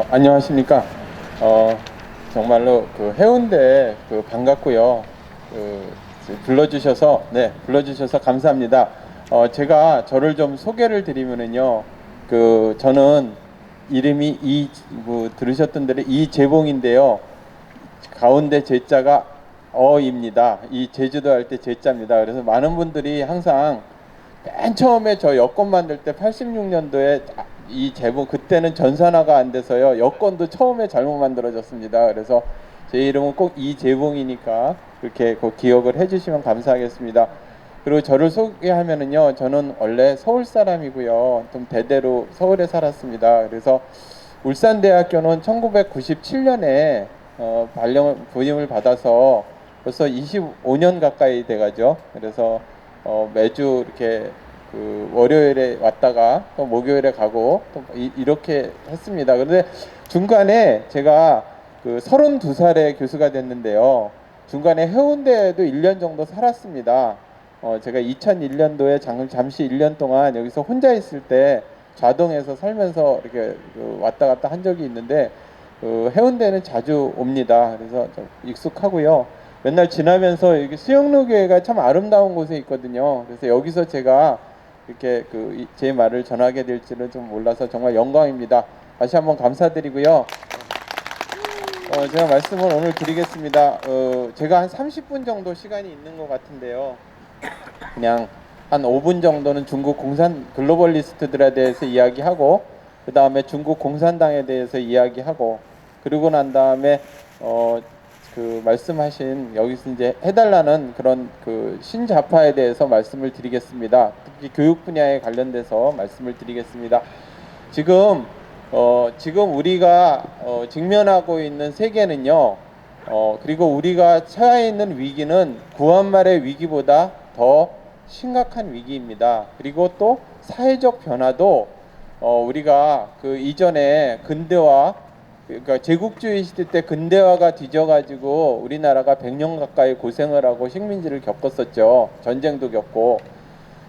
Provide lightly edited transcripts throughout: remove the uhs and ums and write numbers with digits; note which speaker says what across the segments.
Speaker 1: 안녕하십니까. 정말로 그 해운대 반갑고요. 그 불러주셔서 감사합니다. 제가 저를 좀 소개를 드리면은요. 저는 이름이 들으셨던 대로 이재봉인데요. 가운데 제자가 어입니다. 이 제주도 할 때 제자입니다. 그래서 많은 분들이 항상 맨 처음에 저 여권 만들 때 86년도에 이 제목 그때는 전산화가 안 돼서요. 여권도 처음에 잘못 만들어졌습니다. 그래서 제 이름은 꼭 이재봉이니까 그렇게 꼭 기억을 해주시면 감사하겠습니다. 그리고 저를 소개하면은요, 저는 원래 서울 사람이고요. 좀 대대로 서울에 살았습니다. 그래서 울산대학교는 1997년에 부임을 받아서 벌써 25년 가까이 돼가죠. 그래서 매주 이렇게 월요일에 왔다가 또 목요일에 가고 또 이렇게 했습니다. 그런데 중간에 제가 32살에 교수가 됐는데요. 중간에 해운대에도 1년 정도 살았습니다. 제가 2001년도에 잠시 1년 동안 여기서 혼자 있을 때 좌동에서 살면서 이렇게 왔다 갔다 한 적이 있는데 해운대는 자주 옵니다. 그래서 좀 익숙하고요. 맨날 지나면서 여기 수영로교회가 참 아름다운 곳에 있거든요. 그래서 여기서 제가 이렇게 제 말을 전하게 될지는 좀 몰라서 정말 영광입니다. 다시 한번 감사드리고요. 제가 말씀을 오늘 드리겠습니다. 제가 한 30분 정도 시간이 있는 것 같은데요. 그냥 한 5분 정도는 중국 글로벌리스트들에 대해서 이야기하고, 그 다음에 중국 공산당에 대해서 이야기하고, 그러고 난 다음에 말씀하신 여기서 이제 해달라는 그런 신자파에 대해서 말씀을 드리겠습니다. 특히 교육 분야에 관련돼서 말씀을 드리겠습니다. 지금 우리가 직면하고 있는 세계는요. 그리고 우리가 처해 있는 위기는 구한말의 위기보다 더 심각한 위기입니다. 그리고 또 사회적 변화도 우리가 이전에 근대화, 그러니까 제국주의 시대 때 근대화가 뒤져가지고 우리나라가 100년 가까이 고생을 하고 식민지를 겪었었죠. 전쟁도 겪고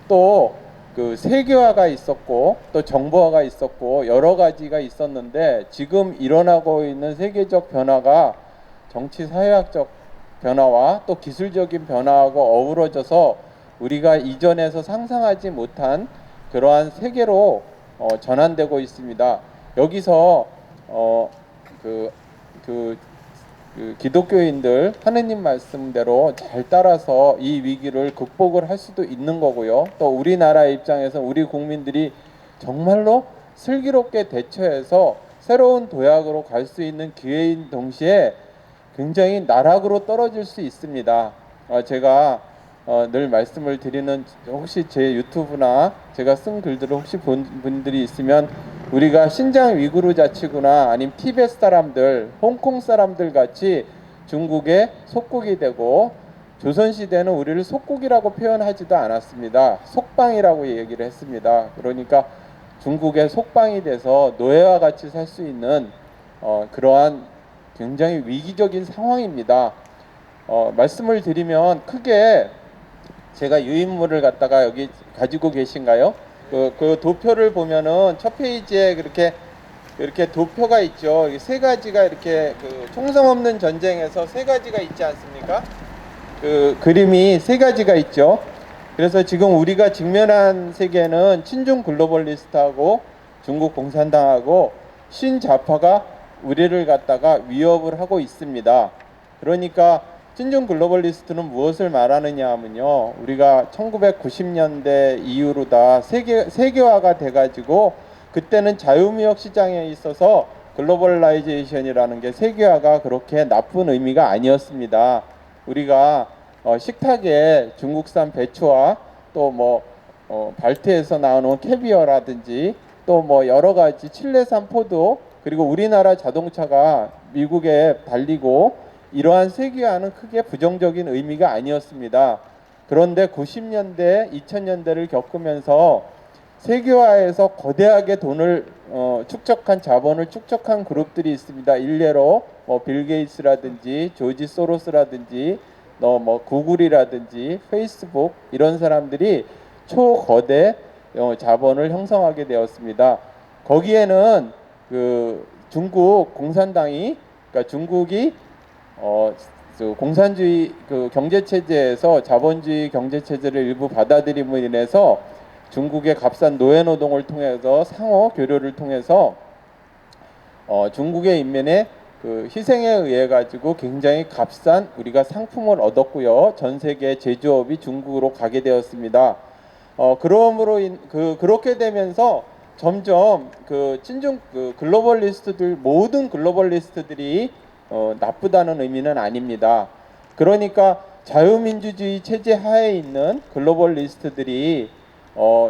Speaker 1: 또 세계화가 있었고 또 정보화가 있었고 여러 가지가 있었는데, 지금 일어나고 있는 세계적 변화가 정치 사회학적 변화와 또 기술적인 변화하고 어우러져서 우리가 이전에서 상상하지 못한 그러한 세계로 전환되고 있습니다. 여기서 기독교인들 하느님 말씀대로 잘 따라서 이 위기를 극복을 할 수도 있는 거고요. 또 우리나라의 입장에서 우리 국민들이 정말로 슬기롭게 대처해서 새로운 도약으로 갈 수 있는 기회인 동시에 굉장히 나락으로 떨어질 수 있습니다. 제가 늘 말씀을 드리는, 혹시 제 유튜브나 제가 쓴 글들을 혹시 본 분들이 있으면, 우리가 신장 위구르 자치구나 아니면 티베트 사람들, 홍콩 사람들 같이 중국의 속국이 되고, 조선시대는 우리를 속국이라고 표현하지도 않았습니다. 속방이라고 얘기를 했습니다. 그러니까 중국의 속방이 돼서 노예와 같이 살 수 있는 그러한 굉장히 위기적인 상황입니다. 말씀을 드리면, 크게 제가 유인물을 갖다가 여기 가지고 계신가요? 그 도표를 보면은 첫 페이지에 이렇게 도표가 있죠. 세 가지가 이렇게 총성 없는 전쟁에서 세 가지가 있지 않습니까? 그림이 세 가지가 있죠. 그래서 지금 우리가 직면한 세계는 친중 글로벌리스트하고 중국 공산당하고 신자파가 우리를 갖다가 위협을 하고 있습니다. 그러니까 친중 글로벌리스트는 무엇을 말하느냐 하면요, 우리가 1990년대 이후로 다 세계화가 돼가지고, 그때는 자유무역 시장에 있어서 글로벌라이제이션이라는 게 세계화가 그렇게 나쁜 의미가 아니었습니다. 우리가 식탁에 중국산 배추와 또 발트에서 나오는 캐비어라든지 또 여러 가지 칠레산 포도, 그리고 우리나라 자동차가 미국에 달리고, 이러한 세계화는 크게 부정적인 의미가 아니었습니다. 그런데 90년대, 2000년대를 겪으면서 세계화에서 거대하게 돈을 축적한 자본을 축적한 그룹들이 있습니다. 일례로 빌 게이츠라든지 조지 소로스라든지 구글이라든지 페이스북, 이런 사람들이 초거대 자본을 형성하게 되었습니다. 거기에는 중국 공산당이, 그러니까 중국이 공산주의 그 경제 체제에서 자본주의 경제 체제를 일부 받아들임으로 인해서 중국의 값싼 노예 노동을 통해서 상호 교류를 통해서 중국의 인민의 그 희생에 의해 가지고 굉장히 값싼 우리가 상품을 얻었고요. 전 세계 제조업이 중국으로 가게 되었습니다. 그러므로 그렇게 되면서 점점 그 친중 그 글로벌리스트들, 모든 글로벌리스트들이 나쁘다는 의미는 아닙니다. 그러니까 자유민주주의 체제 하에 있는 글로벌리스트들이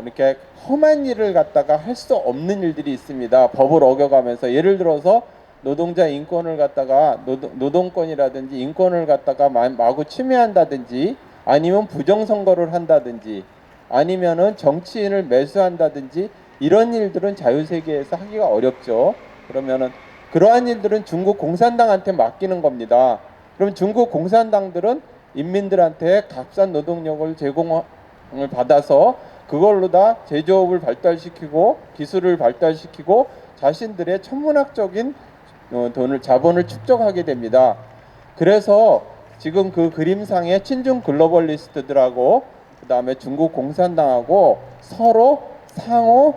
Speaker 1: 이렇게 험한 일을 갖다가 할 수 없는 일들이 있습니다. 법을 어겨가면서, 예를 들어서 노동자 인권을 갖다가 노동권이라든지 인권을 갖다가 마구 침해한다든지, 아니면 부정선거를 한다든지, 아니면은 정치인을 매수한다든지, 이런 일들은 자유세계에서 하기가 어렵죠. 그러면은 그러한 일들은 중국 공산당한테 맡기는 겁니다. 그럼 중국 공산당들은 인민들한테 값싼 노동력을 제공을 받아서 그걸로 다 제조업을 발달시키고 기술을 발달시키고 자신들의 천문학적인 자본을 축적하게 됩니다. 그래서 지금 그 그림상의 친중 글로벌리스트들하고 그다음에 중국 공산당하고 서로 상호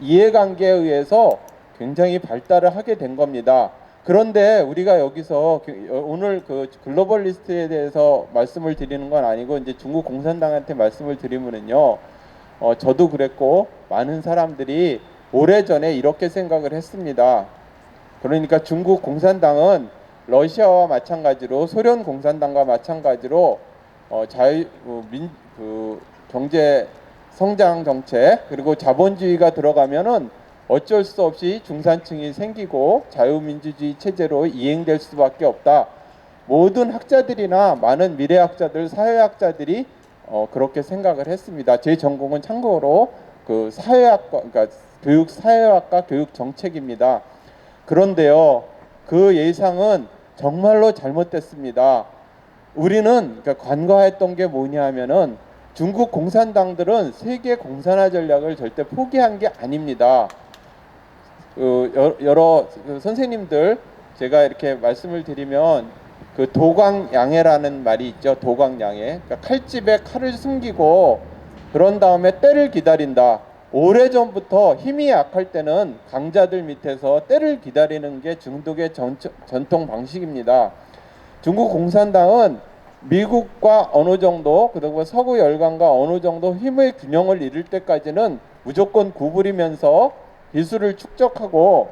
Speaker 1: 이해관계에 의해서 굉장히 발달을 하게 된 겁니다. 그런데 우리가 여기서 오늘 그 글로벌리스트에 대해서 말씀을 드리는 건 아니고, 이제 중국 공산당한테 말씀을 드리면은요, 저도 그랬고 많은 사람들이 오래전에 이렇게 생각을 했습니다. 그러니까 중국 공산당은 러시아와 마찬가지로, 소련 공산당과 마찬가지로 경제 성장 정책, 그리고 자본주의가 들어가면은 어쩔 수 없이 중산층이 생기고 자유민주주의 체제로 이행될 수밖에 없다. 모든 학자들이나 많은 미래학자들, 사회학자들이 그렇게 생각을 했습니다. 제 전공은 참고로 그 사회학과, 그러니까 교육 사회학과 교육 정책입니다. 그런데요, 그 예상은 정말로 잘못됐습니다. 우리는 그러니까 관과했던 게 뭐냐면은, 중국 공산당들은 세계 공산화 전략을 절대 포기한 게 아닙니다. 여러 선생님들, 제가 이렇게 말씀을 드리면 그 도광양해라는 말이 있죠. 도광양해. 그러니까 칼집에 칼을 숨기고 그런 다음에 때를 기다린다. 오래전부터 힘이 약할 때는 강자들 밑에서 때를 기다리는 게 중국의 전통 방식입니다. 중국 공산당은 미국과 어느 정도, 그리고 서구 열강과 어느 정도 힘의 균형을 이룰 때까지는 무조건 구부리면서 기술을 축적하고,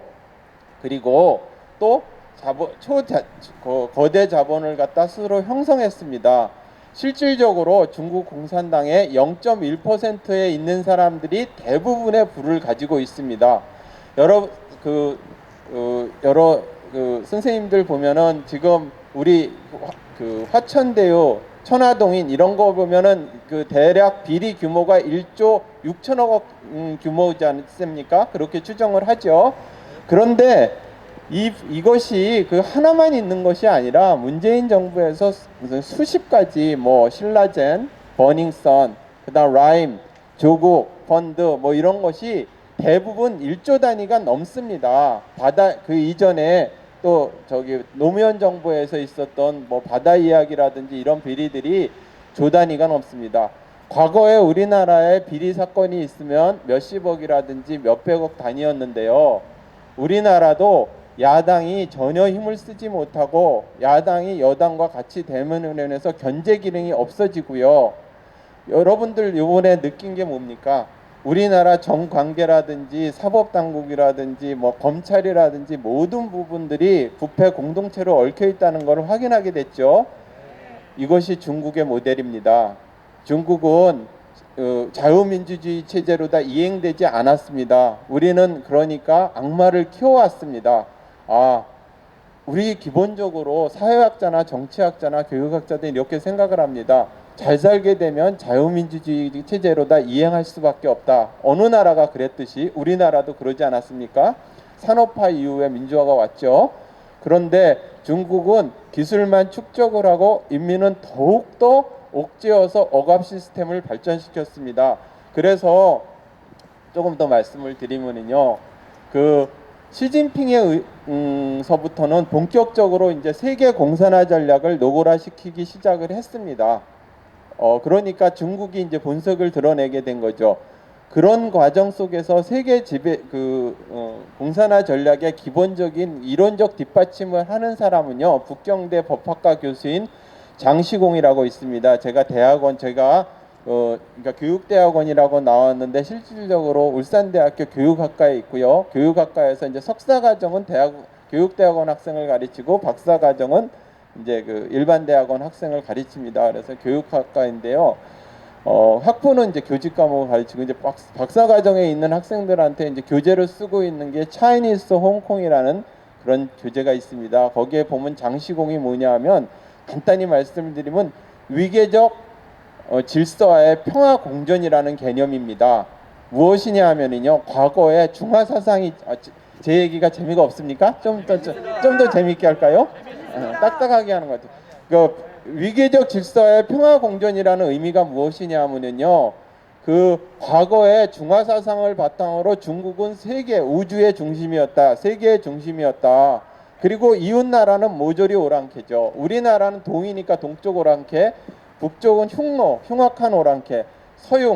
Speaker 1: 그리고 또 거대 자본을 갖다 스스로 형성했습니다. 실질적으로 중국 공산당의 0.1%에 있는 사람들이 대부분의 부를 가지고 있습니다. 여러 선생님들 보면은 지금 우리 화천대유, 천화동인 이런 거 보면은 그 대략 비리 규모가 1조 6천억 원 규모지 않습니까? 그렇게 추정을 하죠. 그런데 이것이 그 하나만 있는 것이 아니라 문재인 정부에서 무슨 수십 가지, 뭐 신라젠, 버닝썬, 그다음 라임, 조국 펀드, 뭐 이런 것이 대부분 1조 단위가 넘습니다. 그 이전에 또 노무현 정부에서 있었던 뭐 바다 이야기라든지 이런 비리들이 조 단위가 넘습니다. 과거에 우리나라에 비리 사건이 있으면 몇십억이라든지 몇백억 단위였는데요. 우리나라도 야당이 전혀 힘을 쓰지 못하고 야당이 여당과 같이 대면을 해서 견제 기능이 없어지고요. 여러분들 이번에 느낀 게 뭡니까? 우리나라 정관계라든지 사법당국이라든지 뭐 검찰이라든지 모든 부분들이 부패 공동체로 얽혀 있다는 것을 확인하게 됐죠. 이것이 중국의 모델입니다. 중국은 자유민주주의 체제로 다 이행되지 않았습니다. 우리는 그러니까 악마를 키워왔습니다. 우리 기본적으로 사회학자나 정치학자나 교육학자들이 이렇게 생각을 합니다. 잘 살게 되면 자유민주주의 체제로 다 이행할 수밖에 없다. 어느 나라가 그랬듯이 우리나라도 그러지 않았습니까? 산업화 이후에 민주화가 왔죠. 그런데 중국은 기술만 축적을 하고 인민은 더욱더 옥죄어서 억압 시스템을 발전시켰습니다. 그래서 조금 더 말씀을 드리면요, 시진핑의 서부터는 본격적으로 이제 세계 공산화 전략을 노골화시키기 시작을 했습니다. 그러니까 중국이 이제 본색을 드러내게 된 거죠. 그런 과정 속에서 세계 지배 공산화 전략의 기본적인 이론적 뒷받침을 하는 사람은요, 북경대 법학과 교수인 장시공이라고 있습니다. 제가 그러니까 교육대학원이라고 나왔는데 실질적으로 울산대학교 교육학과에 있고요. 교육학과에서 이제 석사과정은 교육대학원 학생을 가르치고 박사과정은 이제 그 일반 대학원 학생을 가르칩니다. 그래서 교육학과인데요. 학부는 이제 교직 과목을 가르치고 이제 박사 과정에 있는 학생들한테 이제 교재를 쓰고 있는 게 차이니스 홍콩이라는 그런 교재가 있습니다. 거기에 보면 장시공이 뭐냐하면 간단히 말씀드리면 위계적 질서와의 평화 공존이라는 개념입니다. 무엇이냐 하면은요, 과거에 중화 사상이 제 얘기가 재미가 없습니까? 좀 더 재미있게 할까요? 딱딱하게 하는 것 같아요. 그 위계적 질서의 평화 공존이라는 의미가 무엇이냐면요, 그 과거의 중화 사상을 바탕으로 중국은 세계 우주의 중심이었다, 세계의 중심이었다. 그리고 이웃 나라는 모조리 오랑캐죠. 우리나라는 동이니까 동쪽 오랑캐, 북쪽은 흉악한 오랑캐,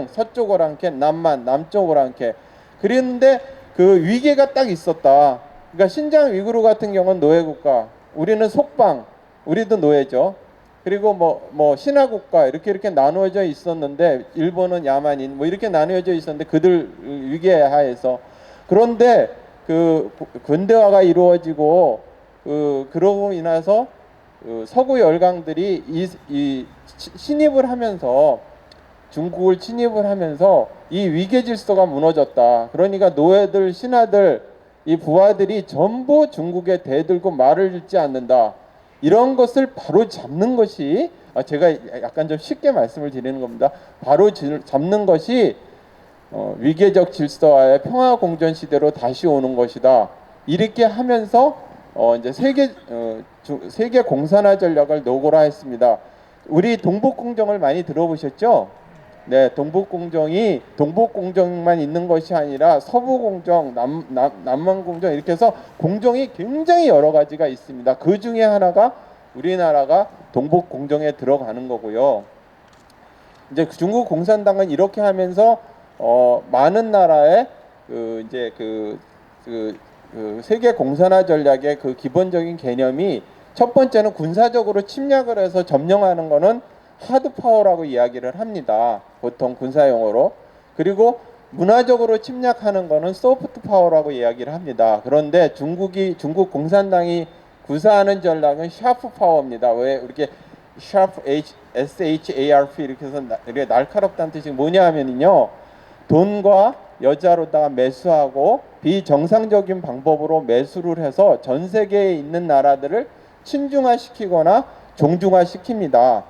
Speaker 1: 서쪽 오랑캐, 남쪽 오랑캐. 그랬는데 그 위계가 딱 있었다. 그러니까 신장 위구르 같은 경우는 노예국가, 우리는 속방, 우리도 노예죠. 그리고 뭐 신화국가 이렇게 나누어져 있었는데, 일본은 야만인 뭐 이렇게 나누어져 있었는데 그들 위계 하에서, 그런데 그 근대화가 이루어지고 그러고 인해서 서구 열강들이 침입을 하면서, 중국을 침입을 하면서 이 위계 질서가 무너졌다. 그러니까 노예들, 신하들, 이 부하들이 전부 중국에 대들고 말을 듣지 않는다. 이런 것을 바로 잡는 것이, 제가 약간 좀 쉽게 말씀을 드리는 겁니다. 바로 잡는 것이 위계적 질서와의 평화 공존 시대로 다시 오는 것이다. 이렇게 하면서 이제 세계 공산화 전략을 노골화했습니다. 우리 동북공정을 많이 들어보셨죠? 네, 동북공정만 있는 것이 아니라 서부공정, 남만공정 이렇게 해서 공정이 굉장히 여러 가지가 있습니다. 그 중에 하나가 우리나라가 동북공정에 들어가는 거고요. 이제 중국 공산당은 이렇게 하면서 많은 나라의 세계 공산화 전략의 그 기본적인 개념이, 첫 번째는 군사적으로 침략을 해서 점령하는 거는 하드 파워라고 이야기를 합니다. 보통 군사 용어로. 그리고 문화적으로 침략하는 거는 소프트 파워라고 이야기를 합니다. 그런데 중국 공산당이 구사하는 전략은 샤프 파워입니다. 왜 이렇게 샤프 SHARP 이렇게 해서 이렇게 날카롭다는 뜻이 뭐냐 하면요, 돈과 여자로다가 매수하고 비정상적인 방법으로 매수를 해서 전 세계에 있는 나라들을 친중화시키거나 종중화시킵니다.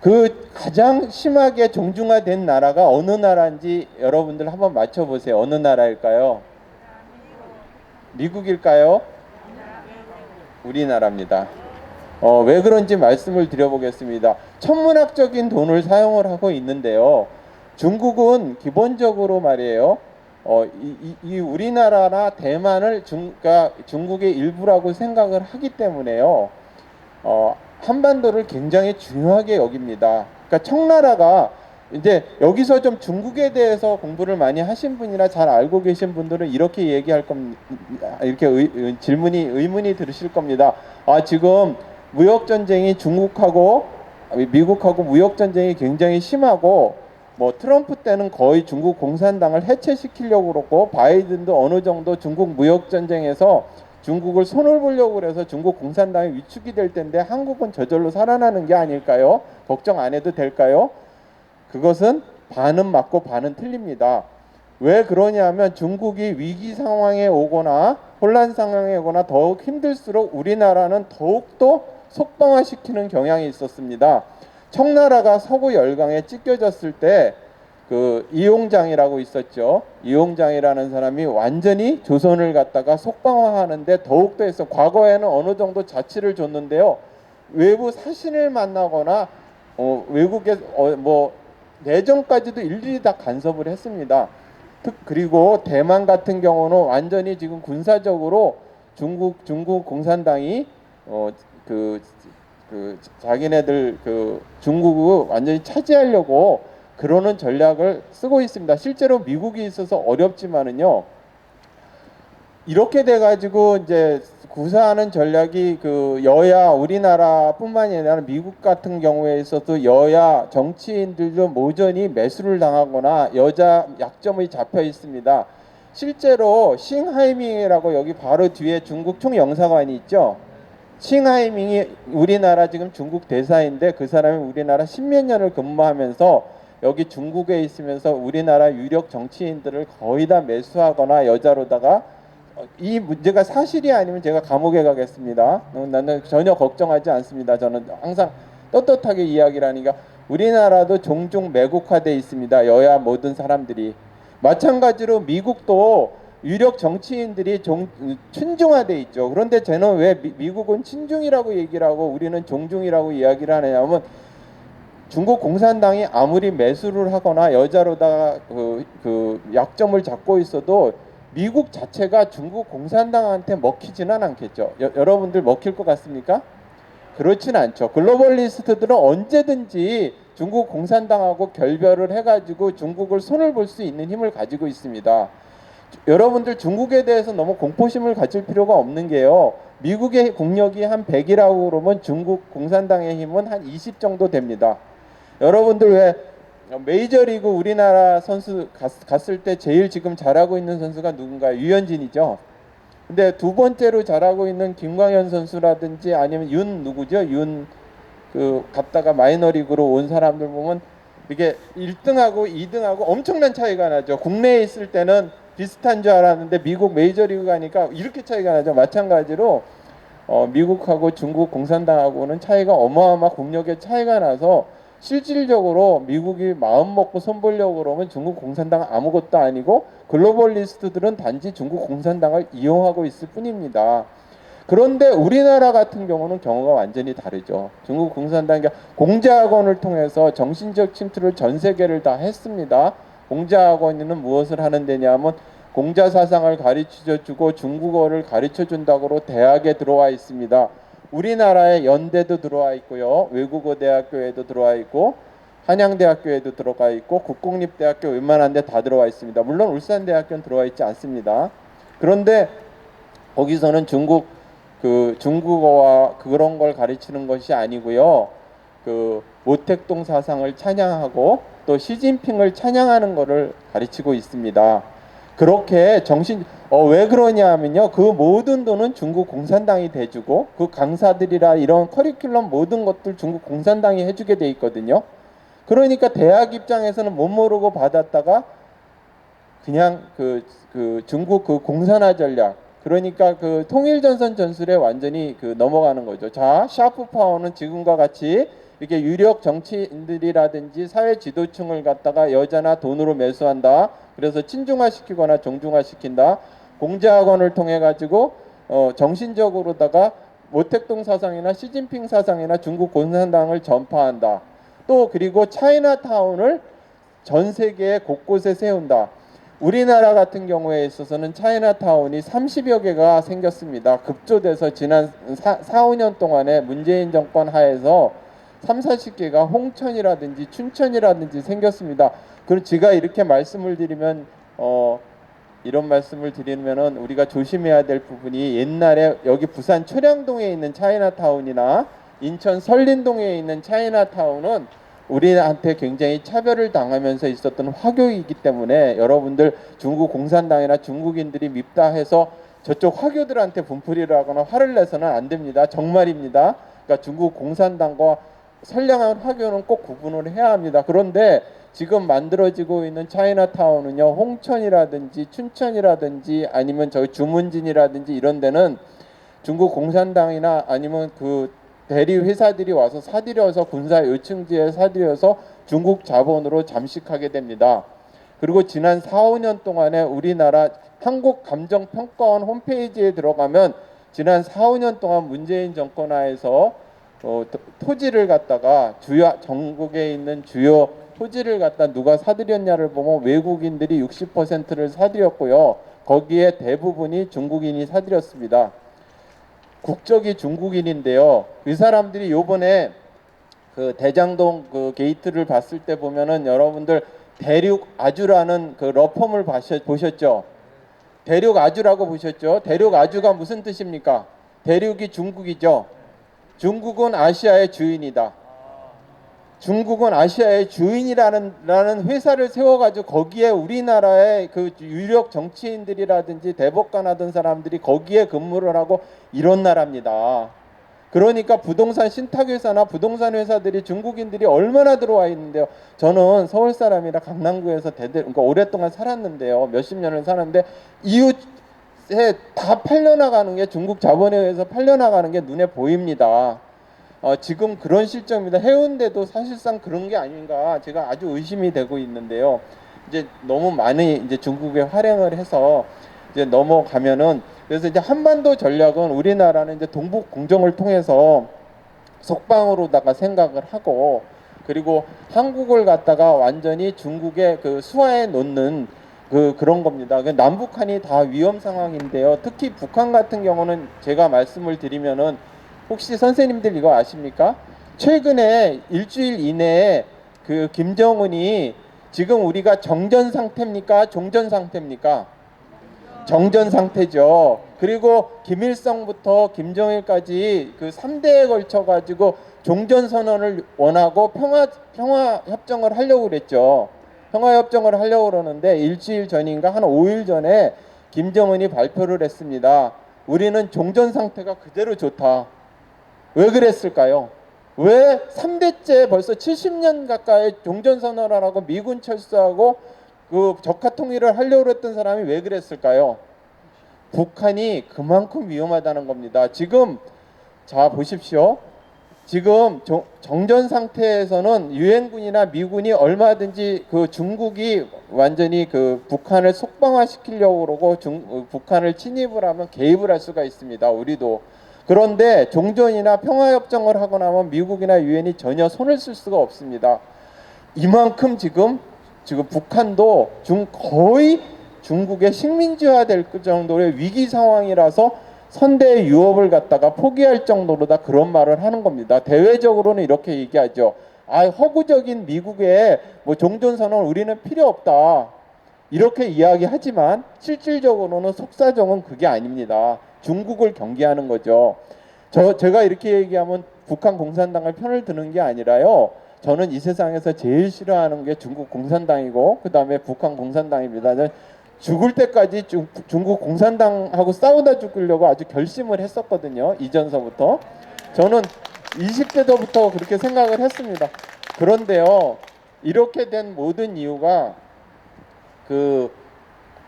Speaker 1: 그 가장 심하게 종중화된 나라가 어느 나라인지 여러분들 한번 맞춰보세요. 어느 나라일까요? 미국일까요? 우리나라입니다. 왜 그런지 말씀을 드려보겠습니다. 천문학적인 돈을 사용을 하고 있는데요, 중국은 기본적으로 말이에요, 이 우리나라나 대만을 중국의 일부라고 생각을 하기 때문에요, 한반도를 굉장히 중요하게 여깁니다. 그러니까 청나라가, 이제 여기서 좀 중국에 대해서 공부를 많이 하신 분이나 잘 알고 계신 분들은 이렇게 얘기할 겁니다. 이렇게 의문이 들으실 겁니다. 지금 무역 전쟁이 중국하고 미국하고 무역 전쟁이 굉장히 심하고, 뭐 트럼프 때는 거의 중국 공산당을 해체시키려고 그러고, 바이든도 어느 정도 중국 무역 전쟁에서 중국을 손을 보려고 그래서 중국 공산당이 위축이 될 텐데 한국은 저절로 살아나는 게 아닐까요? 걱정 안 해도 될까요? 그것은 반은 맞고 반은 틀립니다. 왜 그러냐면 중국이 위기 상황에 오거나 혼란 상황에 오거나 더욱 힘들수록 우리나라는 더욱더 속방화시키는 경향이 있었습니다. 청나라가 서구 열강에 찢겨졌을 때 그 이용장이라고 있었죠. 이용장이라는 사람이 완전히 조선을 갖다가 속방화하는데 더욱더 해서, 과거에는 어느 정도 자치를 줬는데요, 외부 사신을 만나거나 외국의 뭐 내정까지도 일일이 다 간섭을 했습니다. 그리고 대만 같은 경우는 완전히 지금 군사적으로 중국 공산당이 자기네들 중국을 완전히 차지하려고 그러는 전략을 쓰고 있습니다. 실제로 미국이 있어서 어렵지만은요. 이렇게 돼가지고 이제 구사하는 전략이 여야 우리나라뿐만이 아니라 미국 같은 경우에 있어서 여야 정치인들도 모전이 매수를 당하거나 여자 약점이 잡혀 있습니다. 실제로 싱하이밍이라고 여기 바로 뒤에 중국 총영사관이 있죠. 싱하이밍이 우리나라 지금 중국 대사인데 그 사람이 우리나라 십몇 년을 근무하면서 여기 중국에 있으면서 우리나라 유력 정치인들을 거의 다 매수하거나 여자로다가 이 문제가 사실이 아니면 제가 감옥에 가겠습니다. 나는 전혀 걱정하지 않습니다. 저는 항상 떳떳하게 이야기를 하니까 우리나라도 종종 매국화돼 있습니다. 여야 모든 사람들이. 마찬가지로 미국도 유력 정치인들이 친중화돼 있죠. 그런데 저는 왜 미국은 친중이라고 얘기를 하고 우리는 종중이라고 이야기를 하느냐면 중국 공산당이 아무리 매수를 하거나 여자로다가 약점을 잡고 있어도 미국 자체가 중국 공산당한테 먹히지는 않겠죠. 여러분들 먹힐 것 같습니까? 그렇진 않죠. 글로벌리스트들은 언제든지 중국 공산당하고 결별을 해가지고 중국을 손을 볼 수 있는 힘을 가지고 있습니다. 여러분들 중국에 대해서 너무 공포심을 가질 필요가 없는 게요. 미국의 국력이 한 100이라고 그러면 중국 공산당의 힘은 한 20 정도 됩니다. 여러분들 왜 메이저리그 우리나라 선수 갔을 때 제일 지금 잘하고 있는 선수가 누군가요? 유현진이죠. 근데 두 번째로 잘하고 있는 김광현 선수라든지 아니면 누구죠? 갔다가 마이너리그로 온 사람들 보면 이게 1등하고 2등하고 엄청난 차이가 나죠. 국내에 있을 때는 비슷한 줄 알았는데 미국 메이저리그 가니까 이렇게 차이가 나죠. 마찬가지로 미국하고 중국 공산당하고는 차이가 어마어마 국력의 차이가 나서 실질적으로 미국이 마음 먹고 손 보려고 그러면 중국 공산당은 아무것도 아니고 글로벌리스트들은 단지 중국 공산당을 이용하고 있을 뿐입니다. 그런데 우리나라 같은 경우는 경우가 완전히 다르죠. 중국 공산당이 공자학원을 통해서 정신적 침투를 전 세계를 다 했습니다. 공자학원은 무엇을 하는 데냐면 공자 사상을 가르쳐주고 중국어를 가르쳐준다고 대학에 들어와 있습니다. 우리나라의 연대도 들어와 있고요. 외국어 대학교에도 들어와 있고 한양대학교에도 들어가 있고 국공립대학교 웬만한 데 다 들어와 있습니다. 물론 울산대학교는 들어와 있지 않습니다. 그런데 거기서는 중국어와 그런 걸 가르치는 것이 아니고요. 모택동 사상을 찬양하고 또 시진핑을 찬양하는 것을 가르치고 있습니다. 그렇게 왜 그러냐면요. 그 모든 돈은 중국 공산당이 대주고 그 강사들이라 이런 커리큘럼 모든 것들 중국 공산당이 해주게 돼 있거든요. 그러니까 대학 입장에서는 못 모르고 받았다가 그냥 중국 공산화 전략, 그러니까 통일전선 전술에 완전히 넘어가는 거죠. 자, 샤프 파워는 지금과 같이 이렇게 유력 정치인들이라든지 사회 지도층을 갖다가 여자나 돈으로 매수한다. 그래서 친중화시키거나 종중화시킨다. 공자학원을 통해 가지고 정신적으로다가 모택동 사상이나 시진핑 사상이나 중국 공산당을 전파한다. 또 그리고 차이나타운을 전 세계 곳곳에 세운다. 우리나라 같은 경우에 있어서는 차이나타운이 30여 개가 생겼습니다. 급조돼서 지난 4, 5년 동안에 문재인 정권 하에서 3, 40개가 홍천이라든지 춘천이라든지 생겼습니다. 그리고 제가 이렇게 말씀을 드리면 이런 말씀을 드리면은 우리가 조심해야 될 부분이 옛날에 여기 부산 초량동에 있는 차이나타운이나 인천 설린동에 있는 차이나타운은 우리한테 굉장히 차별을 당하면서 있었던 화교이기 때문에 여러분들 중국 공산당이나 중국인들이 밉다 해서 저쪽 화교들한테 분풀이를 하거나 화를 내서는 안 됩니다. 정말입니다. 그러니까 중국 공산당과 선량한 화교는 꼭 구분을 해야 합니다. 그런데 지금 만들어지고 있는 차이나타운은요, 홍천이라든지 춘천이라든지 아니면 저희 주문진이라든지 이런 데는 중국 공산당이나 아니면 대리 회사들이 와서 사들여서 군사 요층지에 사들여서 중국 자본으로 잠식하게 됩니다. 그리고 지난 4, 5년 동안에 우리나라 한국감정평가원 홈페이지에 들어가면 지난 4, 5년 동안 문재인 정권 하에서 토지를 갖다가 전국에 있는 주요 토지를 갖다 누가 사들였냐를 보면 외국인들이 60%를 사들였고요. 거기에 대부분이 중국인이 사들였습니다. 국적이 중국인인데요. 이 사람들이 요번에 그 대장동 그 게이트를 봤을 때 보면은 여러분들 대륙 아주라는 그 러펌을 보셨죠? 대륙 아주라고 보셨죠? 대륙 아주가 무슨 뜻입니까? 대륙이 중국이죠. 중국은 아시아의 주인이다. 중국은 아시아의 주인이라는 회사를 세워가지고 거기에 우리나라의 그 유력 정치인들이라든지 대법관 하던 사람들이 거기에 근무를 하고 이런 나라입니다. 그러니까 부동산 신탁회사나 부동산 회사들이 중국인들이 얼마나 들어와 있는데요. 저는 서울 사람이라 강남구에서 그러니까 오랫동안 살았는데요. 몇십 년을 사는데 이웃에 다 팔려나가는 게 중국 자본에 의해서 팔려나가는 게 눈에 보입니다. 지금 그런 실정입니다. 해운대도 사실상 그런 게 아닌가 제가 아주 의심이 되고 있는데요. 이제 너무 많이 이제 중국에 활용을 해서 이제 넘어가면은 그래서 이제 한반도 전략은 우리나라는 이제 동북 공정을 통해서 속방으로다가 생각을 하고 그리고 한국을 갖다가 완전히 중국의 그 수하에 놓는 그런 겁니다. 남북한이 다 위험 상황인데요. 특히 북한 같은 경우는 제가 말씀을 드리면은 혹시 선생님들 이거 아십니까? 최근에 일주일 이내에 그 김정은이 지금 우리가 정전 상태입니까? 종전 상태입니까? 정전 상태죠. 그리고 김일성부터 김정일까지 그 3대에 걸쳐 가지고 종전 선언을 원하고 평화 협정을 하려고 그랬죠. 평화 협정을 하려고 그러는데 일주일 전인가 한 5일 전에 김정은이 발표를 했습니다. 우리는 종전 상태가 그대로 좋다. 왜 그랬을까요? 왜 3대째 벌써 70년 가까이 종전 선언을 하고 미군 철수하고 그 적화 통일을 하려고 했던 사람이 왜 그랬을까요? 북한이 그만큼 위험하다는 겁니다. 지금 자 보십시오. 지금 정전 상태에서는 유엔군이나 미군이 얼마든지 그 중국이 완전히 그 북한을 속방화시키려고 그러고 북한을 침입을 하면 개입을 할 수가 있습니다. 우리도. 그런데 종전이나 평화협정을 하고 나면 미국이나 유엔이 전혀 손을 쓸 수가 없습니다. 이만큼 지금 북한도 거의 중국의 식민지화 될 정도의 위기 상황이라서 선대의 유업을 갖다가 포기할 정도로 다 그런 말을 하는 겁니다. 대외적으로는 이렇게 얘기하죠. 허구적인 미국의 뭐 종전선언 우리는 필요 없다. 이렇게 이야기하지만 실질적으로는 속사정은 그게 아닙니다. 중국을 경계하는 거죠. 제가 이렇게 얘기하면 북한 공산당을 편을 드는 게 아니라요. 저는 이 세상에서 제일 싫어하는 게 중국 공산당이고 그 다음에 북한 공산당입니다. 죽을 때까지 중국 공산당하고 싸우다 죽으려고 아주 결심을 했었거든요. 이전서부터. 저는 20대 때부터 그렇게 생각을 했습니다. 그런데요. 이렇게 된 모든 이유가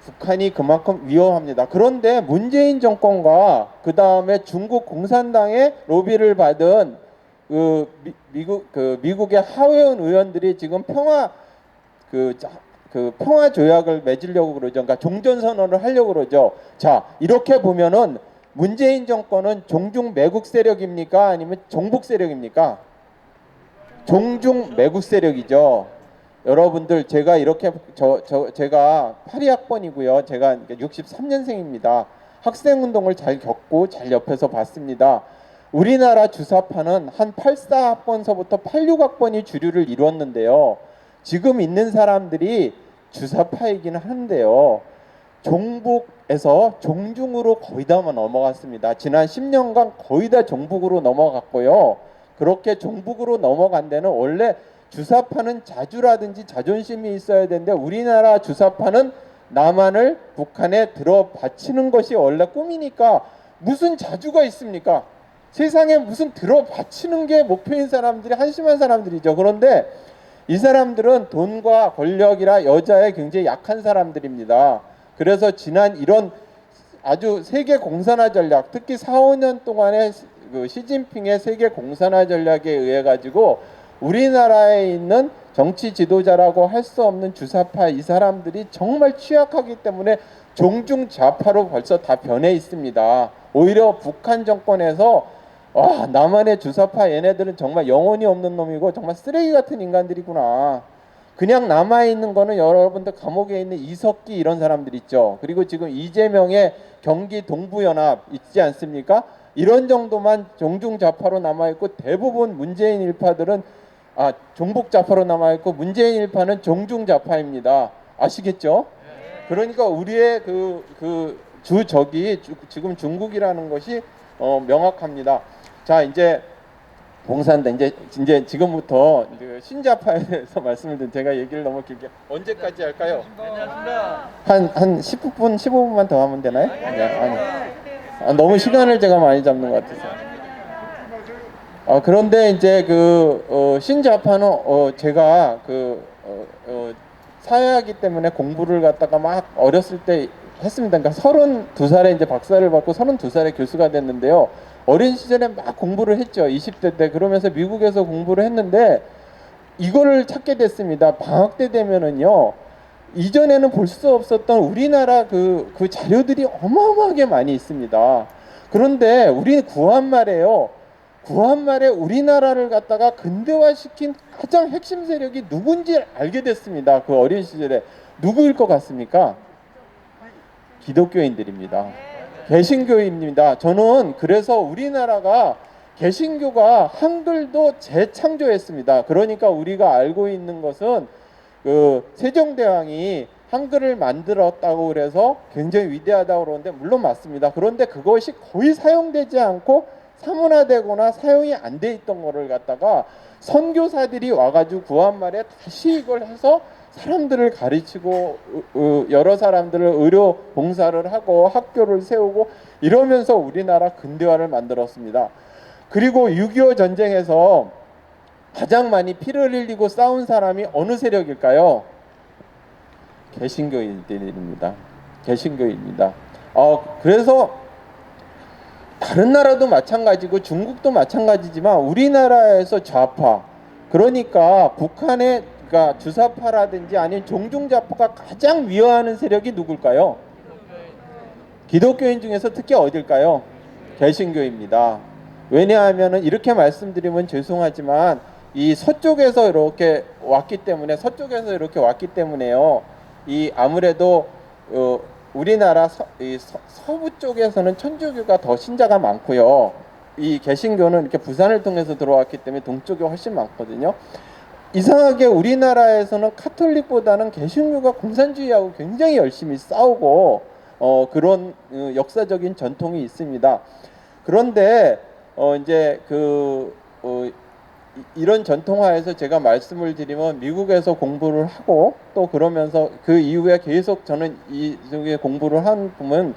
Speaker 1: 북한이 그만큼 위험합니다. 그런데 문재인 정권과 그 다음에 중국 공산당의 로비를 받은 미국의 하회원 의원들이 지금 평화 조약을 맺으려고 그러죠. 그러니까 종전 선언을 하려고 그러죠. 자, 이렇게 보면은 문재인 정권은 종중 매국 세력입니까? 아니면 종북 세력입니까? 종중 매국 세력이죠. 여러분들 제가 이렇게 제가 82학번이고요. 제가 63년생입니다. 학생운동을 잘 겪고 잘 옆에서 봤습니다. 우리나라 주사파는 한 84학번서부터 86학번이 주류를 이뤘는데요. 지금 있는 사람들이 주사파이기는 한데요. 종북에서 종중으로 거의 다 넘어갔습니다. 지난 10년간 거의 다 종북으로 넘어갔고요. 그렇게 종북으로 넘어간 데는 원래 주사파는 자주라든지 자존심이 있어야 되는데 우리나라 주사파는 남한을 북한에 들어 바치는 것이 원래 꿈이니까 무슨 자주가 있습니까? 세상에 무슨 들어 바치는 게 목표인 사람들이 한심한 사람들이죠. 그런데 이 사람들은 돈과 권력이라 여자에 굉장히 약한 사람들입니다. 그래서 지난 이런 아주 세계 공산화 전략, 특히 4, 5년 동안의 그 시진핑의 세계 공산화 전략에 의해 가지고 우리나라에 있는 정치 지도자라고 할 수 없는 주사파 이 사람들이 정말 취약하기 때문에 종중 좌파로 벌써 다 변해 있습니다. 오히려 북한 정권에서 남한의 주사파 얘네들은 정말 영혼이 없는 놈이고 정말 쓰레기 같은 인간들이구나. 그냥 남아 있는 거는 여러분들 감옥에 있는 이석기 이런 사람들 있죠. 그리고 지금 이재명의 경기 동부연합 있지 않습니까? 이런 정도만 종중좌파로 남아 있고, 대부분 문재인 일파들은 종북 좌파로 남아 있고, 문재인 일파는 종중좌파입니다. 아시겠죠? 그러니까 우리의 주적이 지금 중국이라는 것이 명확합니다. 자, 이제 봉사인데 이제 지금부터 신좌파에 대해서 말씀을 드린, 제가 얘기를 너무 길게 언제까지 할까요? 한 10분 15분만 더 하면 되나요? 네, 아니. 너무 시간을 제가 많이 잡는 것 같아서. 그런데 이제 신좌파는 제가 사회하기 때문에 공부를 갖다가 막 어렸을 때 했습니다. 그러니까 32살에 이제 박사를 받고 32살에 교수가 됐는데요. 어린 시절에 막 공부를 했죠. 20대 때. 그러면서 미국에서 공부를 했는데 이거를 찾게 됐습니다. 방학 때 되면은요, 이전에는 볼 수 없었던 우리나라 그 자료들이 어마어마하게 많이 있습니다. 그런데 우리 구한말에요. 구한말에 우리나라를 갖다가 근대화시킨 가장 핵심 세력이 누군지 알게 됐습니다. 그 어린 시절에. 누구일 것 같습니까? 기독교인들입니다. 개신교입니다. 저는 그래서 우리나라가 개신교가 한글도 재창조했습니다. 그러니까 우리가 알고 있는 것은 세종대왕이 한글을 만들었다고 그래서 굉장히 위대하다고 그러는데, 물론 맞습니다. 그런데 그것이 거의 사용되지 않고 사문화되거나 사용이 안 돼 있던 거를 갖다가 선교사들이 와가지고 구한말에 다시 이걸 해서 사람들을 가르치고 여러 사람들을 의료 봉사를 하고 학교를 세우고 이러면서 우리나라 근대화를 만들었습니다. 그리고 6.25 전쟁에서 가장 많이 피를 흘리고 싸운 사람이 어느 세력일까요? 개신교인들입니다. 개신교입니다. 그래서 다른 나라도 마찬가지고 중국도 마찬가지지만 우리나라에서 좌파, 그러니까 북한의 주사파라든지 아니면 종중좌파가 가장 위협하는 세력이 누굴까요? 기독교인 중에서 특히 어딜까요? 개신교입니다. 왜냐하면 이렇게 말씀드리면 죄송하지만 이 서쪽에서 이렇게 왔기 때문에요. 이 아무래도 우리나라 서부 쪽에서는 천주교가 더 신자가 많고요. 이 개신교는 이렇게 부산을 통해서 들어왔기 때문에 동쪽이 훨씬 많거든요. 이상하게 우리나라에서는 카톨릭보다는 개신교가 공산주의하고 굉장히 열심히 싸우고 그런 역사적인 전통이 있습니다. 그런데 이제 이런 전통화에서 제가 말씀을 드리면 미국에서 공부를 하고 또 그러면서 그 이후에 계속 저는 이쪽에 공부를 한 부분,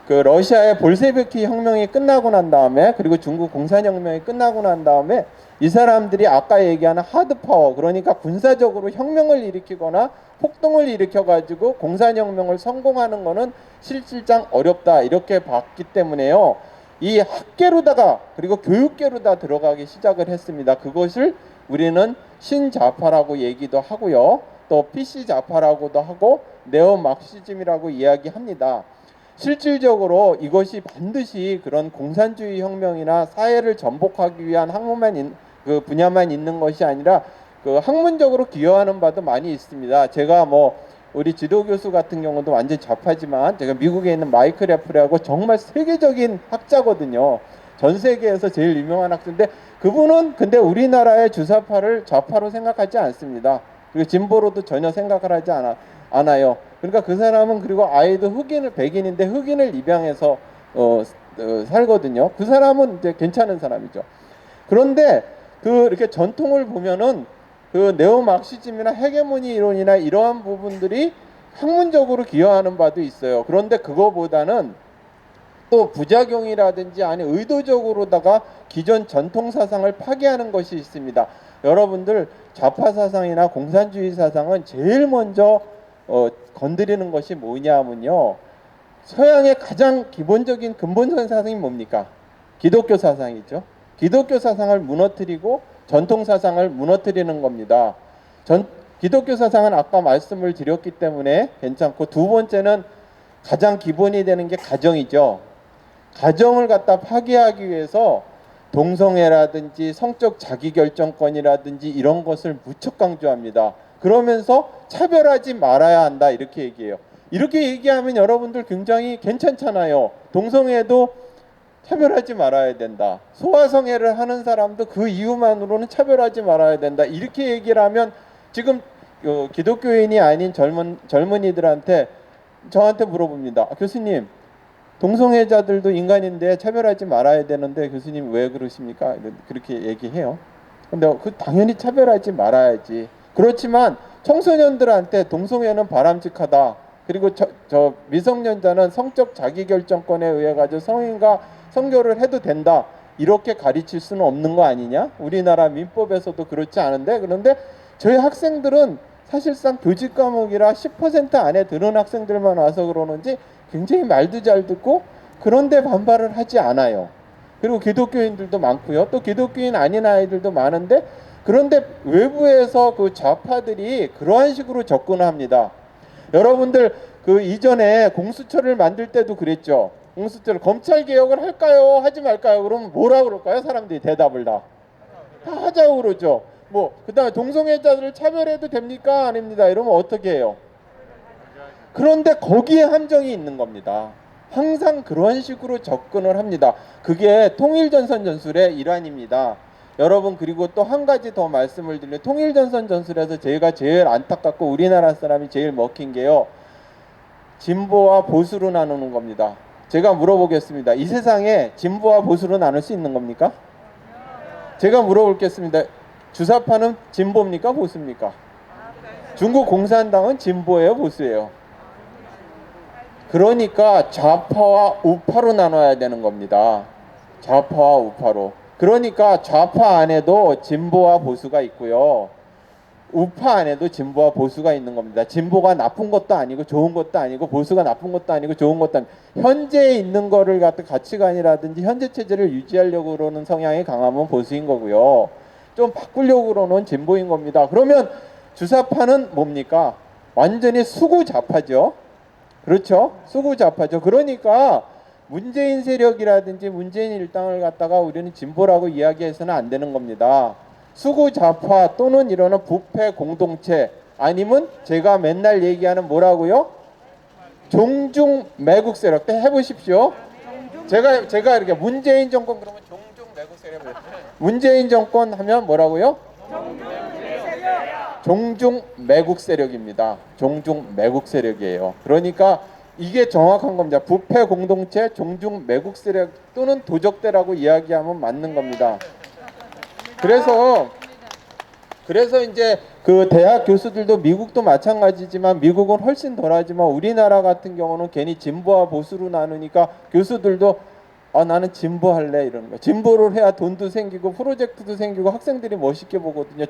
Speaker 1: 러시아의 볼셰비키 혁명이 끝나고 난 다음에 그리고 중국 공산혁명이 끝나고 난 다음에 이 사람들이 아까 얘기하는 하드파워, 그러니까 군사적으로 혁명을 일으키거나 폭동을 일으켜가지고 공산혁명을 성공하는 거는 실질상 어렵다 이렇게 봤기 때문에요. 이 학계로다가 그리고 교육계로다 들어가기 시작을 했습니다. 그것을 우리는 신좌파라고 얘기도 하고요. 또 PC좌파라고도 하고 네오마르크시즘이라고 이야기합니다. 실질적으로 이것이 반드시 그런 공산주의 혁명이나 사회를 전복하기 위한 분야만 있는 것이 아니라 학문적으로 기여하는 바도 많이 있습니다. 제가 우리 지도 교수 같은 경우도 완전 좌파지만 제가 미국에 있는 마이클 애플이라고 정말 세계적인 학자거든요. 전 세계에서 제일 유명한 학자인데 그분은 근데 우리나라의 주사파를 좌파로 생각하지 않습니다. 그리고 진보로도 전혀 생각을 하지 않아요. 그러니까 그 사람은 그리고 아이도 백인인데 흑인을 입양해서 살거든요. 그 사람은 이제 괜찮은 사람이죠. 그런데 이렇게 전통을 보면은 네오마르크시즘이나 헤게모니 이론이나 이러한 부분들이 학문적으로 기여하는 바도 있어요. 그런데 그거보다는 또 부작용이라든지 아니 의도적으로다가 기존 전통 사상을 파괴하는 것이 있습니다. 여러분들 좌파 사상이나 공산주의 사상은 제일 먼저 건드리는 것이 뭐냐면요. 서양의 가장 기본적인 근본적인 사상이 뭡니까? 기독교 사상이죠. 기독교 사상을 무너뜨리고 전통 사상을 무너뜨리는 겁니다. 기독교 사상은 아까 말씀을 드렸기 때문에 괜찮고, 두 번째는 가장 기본이 되는 게 가정이죠. 가정을 갖다 파괴하기 위해서 동성애라든지 성적 자기결정권이라든지 이런 것을 무척 강조합니다. 그러면서 차별하지 말아야 한다 이렇게 얘기해요. 이렇게 얘기하면 여러분들 굉장히 괜찮잖아요. 동성애도 차별하지 말아야 된다. 소아성애를 하는 사람도 그 이유만으로는 차별하지 말아야 된다. 이렇게 얘기를 하면 지금 기독교인이 아닌 젊은이들한테 저한테 물어봅니다. 교수님, 동성애자들도 인간인데 차별하지 말아야 되는데 교수님 왜 그러십니까? 그렇게 얘기해요. 근데 당연히 차별하지 말아야지. 그렇지만 청소년들한테 동성애는 바람직하다. 그리고 저 미성년자는 성적 자기결정권에 의해 가지고 성인과 성교를 해도 된다. 이렇게 가르칠 수는 없는 거 아니냐? 우리나라 민법에서도 그렇지 않은데, 그런데 저희 학생들은 사실상 교직 과목이라 10% 안에 드는 학생들만 와서 그러는지 굉장히 말도 잘 듣고 그런데 반발을 하지 않아요. 그리고 기독교인들도 많고요. 또 기독교인 아닌 아이들도 많은데, 그런데 외부에서 그 좌파들이 그러한 식으로 접근합니다. 여러분들 그 이전에 공수처를 만들 때도 그랬죠. 공수처를 검찰 개혁을 할까요? 하지 말까요? 그러면 뭐라 그럴까요? 사람들이 대답을 다 하자고 그러죠. 뭐 그다음에 동성애자들을 차별해도 됩니까? 아닙니다. 이러면 어떻게 해요? 그런데 거기에 함정이 있는 겁니다. 항상 그런 식으로 접근을 합니다. 그게 통일전선 전술의 일환입니다. 여러분, 그리고 또 한 가지 더 말씀을 드리면, 통일전선 전술에서 제가 제일 안타깝고 우리나라 사람이 제일 먹힌 게요, 진보와 보수로 나누는 겁니다. 제가 물어보겠습니다. 이 세상에 진보와 보수로 나눌 수 있는 겁니까? 제가 물어보겠습니다. 주사파는 진보입니까? 보수입니까? 중국 공산당은 진보예요? 보수예요? 그러니까 좌파와 우파로 나눠야 되는 겁니다. 좌파와 우파로. 그러니까 좌파 안에도 진보와 보수가 있고요, 우파 안에도 진보와 보수가 있는 겁니다. 진보가 나쁜 것도 아니고 좋은 것도 아니고, 보수가 나쁜 것도 아니고 좋은 것도 아니고, 현재에 있는 거를 갖다 가치관이라든지 현재 체제를 유지하려고 그러는 성향이 강하면 보수인 거고요, 좀 바꾸려고 그러는 진보인 겁니다. 그러면 주사파는 뭡니까? 완전히 수구 좌파죠. 그렇죠? 수구 좌파죠. 그러니까 문재인 세력이라든지 문재인 일당을 갖다가 우리는 진보라고 이야기해서는 안 되는 겁니다. 수구 좌파 또는 이러는 부패 공동체, 아니면 제가 맨날 얘기하는 뭐라고요? 종중 매국 세력. 때 해보십시오. 제가 이렇게 문재인 정권 그러면 종중 매국 세력. 문재인 정권 하면 뭐라고요? 종중 매국 세력입니다. 종중 매국 세력이에요. 그러니까 이게 정확한 겁니다. 부패 공동체, 종중 매국 세력 또는 도적대라고 이야기하면 맞는 겁니다. 그래서 이제 그 대학 교수들도, 미국도 마찬가지지만 미국은 훨씬 덜하지만 우리나라 같은 경우는 괜히 진보와 보수로 나누니까 교수들도 나는 진보할래 이러는 거예요. 진보를 해야 돈도 생기고 프로젝트도 생기고 학생들이 멋있게 보거든요.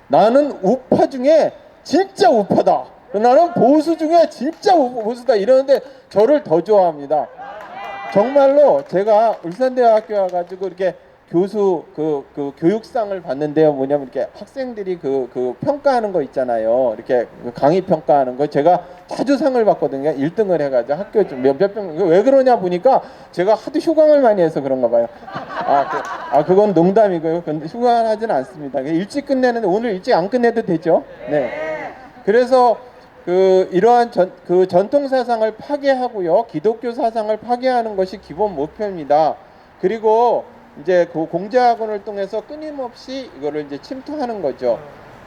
Speaker 1: 나는 우파 중에 진짜 우파다, 나는 보수 중에 진짜 보수다 이러는데 저를 더 좋아합니다. 정말로 제가 울산대학교 와가지고 이렇게 교수 그 교육상을 받는데요, 뭐냐면 이렇게 학생들이 그 평가하는 거 있잖아요, 이렇게 강의 평가하는 거, 제가 자주 상을 받거든요. 1등을 해가지고 학교 왜 그러냐 보니까 제가 하도 휴강을 많이 해서 그런가 봐요. 그건 농담이고요. 근데 휴강을 하진 않습니다. 일찍 끝내는데 오늘 일찍 안 끝내도 되죠? 네. 그래서 이러한 전통 사상을 파괴하고요, 기독교 사상을 파괴하는 것이 기본 목표입니다. 그리고 이제 그 공자학원을 통해서 끊임없이 이거를 이제 침투하는 거죠.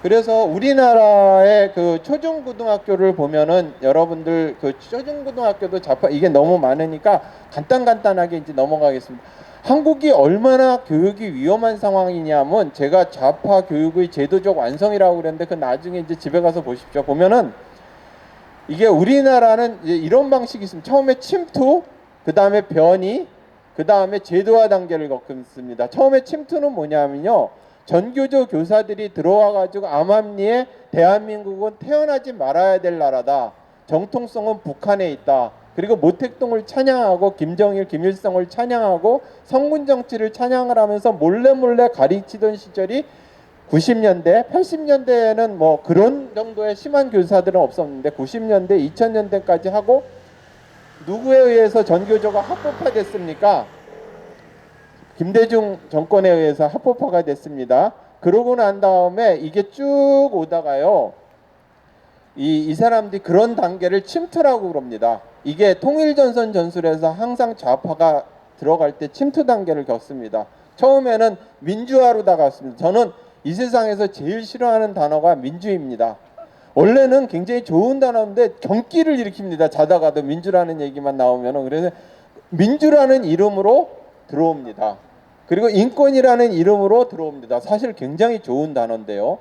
Speaker 1: 그래서 우리나라의 그 초중고등학교를 보면은 여러분들 그 초중고등학교도 좌파, 이게 너무 많으니까 간단하게 이제 넘어가겠습니다. 한국이 얼마나 교육이 위험한 상황이냐면, 제가 좌파 교육의 제도적 완성이라고 그랬는데 그 나중에 이제 집에 가서 보십시오. 보면은 이게 우리나라는 이제 이런 방식이 있습니다. 처음에 침투, 그 다음에 변이, 그 다음에 제도화 단계를 겪습니다. 처음에 침투는 뭐냐면요, 전교조 교사들이 들어와가지고 암암리에 대한민국은 태어나지 말아야 될 나라다, 정통성은 북한에 있다, 그리고 모택동을 찬양하고 김정일, 김일성을 찬양하고 성군 정치를 찬양을 하면서 몰래 가르치던 시절이 90년대, 80년대에는 뭐 그런 정도의 심한 교사들은 없었는데 90년대, 2000년대까지 하고, 누구에 의해서 전교조가 합법화됐습니까? 김대중 정권에 의해서 합법화가 됐습니다. 그러고 난 다음에 이게 쭉 오다가요. 이 사람들이 그런 단계를 침투라고 그럽니다. 이게 통일전선 전술에서 항상 좌파가 들어갈 때 침투 단계를 겪습니다. 처음에는 민주화로 다가왔습니다. 저는 이 세상에서 제일 싫어하는 단어가 민주입니다. 원래는 굉장히 좋은 단어인데 경기를 일으킵니다. 자다가도 민주라는 얘기만 나오면은. 그래서 민주라는 이름으로 들어옵니다. 그리고 인권이라는 이름으로 들어옵니다. 사실 굉장히 좋은 단어인데요.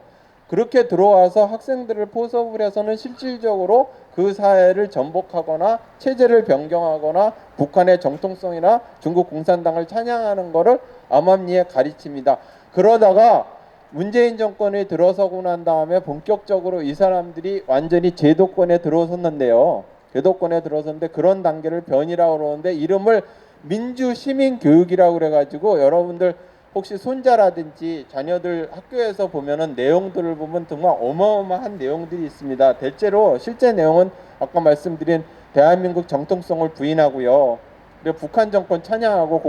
Speaker 1: 그렇게 들어와서 학생들을 포섭을 해서는 실질적으로 그 사회를 전복하거나 체제를 변경하거나 북한의 정통성이나 중국 공산당을 찬양하는 것을 암암리에 가르칩니다. 그러다가 문재인 정권이 들어서고 난 다음에 본격적으로 이 사람들이 완전히 제도권에 들어섰는데요. 제도권에 들어섰는데 그런 단계를 변이라고 그러는데 이름을 민주시민교육이라고 그래가지고 여러분들 혹시 손자라든지 자녀들 학교에서 보면은 내용들을 보면 정말 어마어마한 내용들이 있습니다. 대체로 실제 내용은 아까 말씀드린 대한민국 정통성을 부인하고요. 그리고 북한 정권 찬양하고